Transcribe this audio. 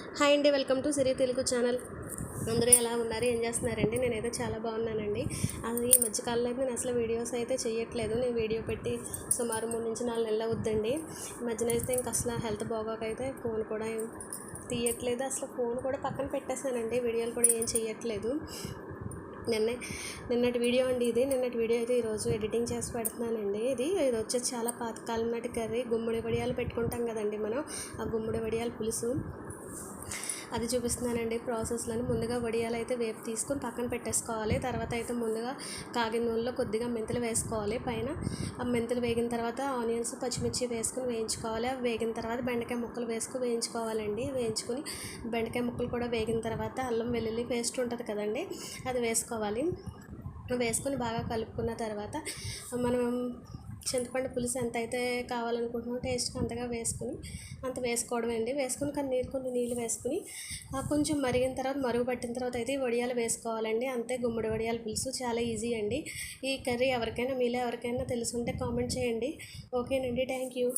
Hi అండి, welcome to Siri Telugu channel. అందరూ ఎలా ఉన్నారు, ఏం చేస్తున్నారండి? నేనైతే చాలా బాగున్నానండి. అది ఈ మధ్యకాలంలో అయితే నేను అసలు వీడియోస్ అయితే చేయట్లేదు. నేను వీడియో పెట్టి సుమారు 3 నుంచి 4 నెలలు అవుద్దండి. ఈ మధ్యన అయితే ఇంక అసలు హెల్త్ బాగోకైతే ఫోన్ కూడా తీయట్లేదు. అసలు ఫోన్ కూడా పక్కన పెట్టేశానండి. వీడియోలు కూడా ఏం చేయట్లేదు. నిన్నటి వీడియో అండి ఇది. నిన్నటి వీడియో అయితే ఈరోజు ఎడిటింగ్ చేసి పెడుతున్నానండి. ఇది వచ్చేసి చాలా పాతకాలం నాటి కర్రీ. గుమ్మడి వడియాలు పెట్టుకుంటాం కదండి మనం, ఆ గుమ్మడి వడియాల పులుసు అది చూపిస్తున్నానండి. ప్రాసెస్లను ముందుగా వడియాలు అయితే వేపు తీసుకొని పక్కన పెట్టేసుకోవాలి. తర్వాత అయితే ముందుగా కాగిన నూనెలో కొద్దిగా మెంతులు వేసుకోవాలి. పైన ఆ మెంతులు వేగిన తర్వాత ఆనియన్స్, పచ్చిమిర్చి వేసుకుని వేయించుకోవాలి. అవి వేగిన తర్వాత బెండకాయ ముక్కలు వేసుకుని వేయించుకోవాలండి. వేయించుకుని బెండకాయ ముక్కలు కూడా వేగిన తర్వాత అల్లం వెల్లుల్లి పేస్ట్ ఉంటుంది కదండి, అది వేసుకోవాలి. వేసుకొని బాగా కలుపుకున్న తర్వాత మనం చింతపండు పులుసు ఎంత అయితే కావాలనుకుంటున్నామో టేస్ట్కి అంతగా వేసుకుని అంత వేసుకోవడమే అండి. వేసుకుని కొన్ని నీళ్ళు వేసుకుని కొంచెం మరిగిన తర్వాత మరుగు పట్టిన తర్వాత అయితే వడియాలు వేసుకోవాలండి. అంతే, గుమ్మడి వడియాల పులుసు చాలా ఈజీ అండి. ఈ కర్రీ ఎవరికైనా మీలో ఎవరికైనా తెలుసుంటే కామెంట్ చేయండి. ఓకేనండి, థ్యాంక్ యూ.